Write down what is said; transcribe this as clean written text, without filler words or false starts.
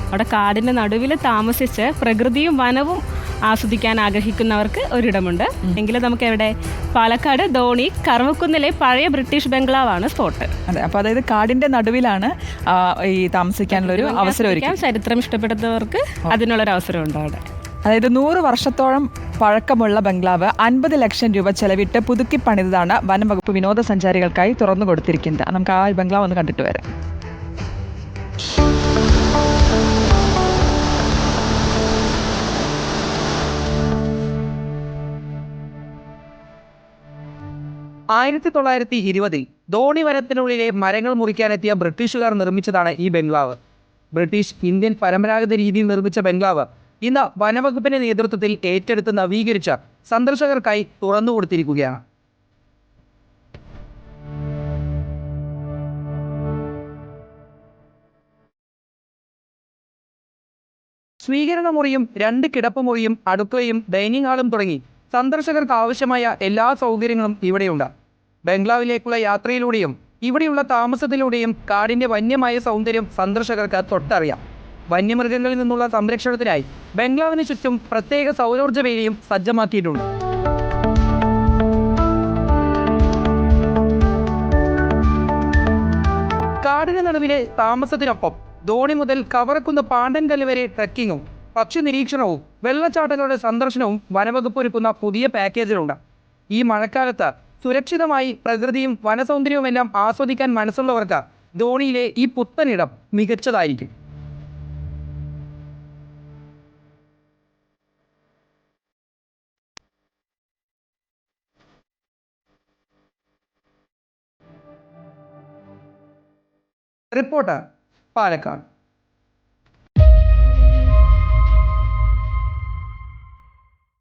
അവിടെ കാടിൻ്റെ നടുവിൽ താമസിച്ച് പ്രകൃതിയും വനവും ആസ്വദിക്കാൻ ആഗ്രഹിക്കുന്നവർക്ക് ഒരിടമുണ്ട്. എങ്കിലും നമുക്ക് എവിടെ പാലക്കാട് ധോണി കറവക്കുന്നിലെ പഴയ ബ്രിട്ടീഷ് ബംഗ്ലാവാണ് സ്പോട്ട്. അതെ, അപ്പോൾ അതായത് കാടിൻ്റെ നടുവിലാണ് ഈ താമസിക്കാനുള്ളൊരു അവസരം ഒരുക്കി. ചരിത്രം ഇഷ്ടപ്പെടുന്നവർക്ക് അതിനുള്ളൊരു അവസരമുണ്ട് അവിടെ. അതായത് 100 വർഷത്തോളം പഴക്കമുള്ള ബംഗ്ലാവ് 50 ലക്ഷം രൂപ ചെലവിട്ട് പുതുക്കി പണിതാണ് വനം വകുപ്പ് വിനോദസഞ്ചാരികൾക്കായി തുറന്നു കൊടുത്തിരിക്കുന്നത്. നമുക്ക് ആ ബംഗ്ലാവ് ഒന്ന് കണ്ടിട്ട് വരാം. ആയിരത്തി 1920 ധോണി വനത്തിനുള്ളിലെ മരങ്ങൾ മുറിക്കാനെത്തിയ ബ്രിട്ടീഷുകാർ നിർമ്മിച്ചതാണ് ഈ ബംഗ്ലാവ്. ബ്രിട്ടീഷ് ഇന്ത്യൻ പരമ്പരാഗത രീതിയിൽ നിർമ്മിച്ച ബംഗ്ലാവ് ഇന്ന് വനവകുപ്പിന്റെ നേതൃത്വത്തിൽ ഏറ്റെടുത്ത് നവീകരിച്ച സന്ദർശകർക്കായി തുറന്നു കൊടുത്തിരിക്കുകയാണ്. സ്വീകരണ മുറിയും 2 കിടപ്പുമുറിയും അടുക്കളയും ഡൈനിങ് ഹാളും തുടങ്ങി സന്ദർശകർക്ക് ആവശ്യമായ എല്ലാ സൗകര്യങ്ങളും ഇവിടെയുണ്ട്. ബംഗ്ലാവിലേക്കുള്ള യാത്രയിലൂടെയും ഇവിടെയുള്ള താമസത്തിലൂടെയും കാടിന്റെ വന്യമായ സൗന്ദര്യം സന്ദർശകർക്ക് തൊട്ടറിയാം. വന്യമൃഗങ്ങളിൽ നിന്നുള്ള സംരക്ഷണത്തിനായി ബംഗ്ലാവിന് ചുറ്റും പ്രത്യേക സൗരോർജ്ജ വേലിയും സജ്ജമാക്കിയിട്ടുണ്ട്. കാടിന് നടുവിലെ താമസത്തിനൊപ്പം ധോണി മുതൽ കവറക്കുന്ന് പാണ്ടൻകല്ല് വരെ ട്രെക്കിങ്ങും പക്ഷി നിരീക്ഷണവും വെള്ളച്ചാട്ടങ്ങളുടെ സന്ദർശനവും വനവകുപ്പ് ഒരുക്കുന്ന പുതിയ പാക്കേജിലുണ്ട്. ഈ മഴക്കാലത്ത് സുരക്ഷിതമായി പ്രകൃതിയും വനസൗന്ദര്യവുമെല്ലാം ആസ്വദിക്കാൻ മനസ്സുള്ളവർക്ക് ധോണിയിലെ ഈ പുത്തനിടം മികച്ചതായിരിക്കും. റിപ്പോർട്ടർ പാലക്കാട്.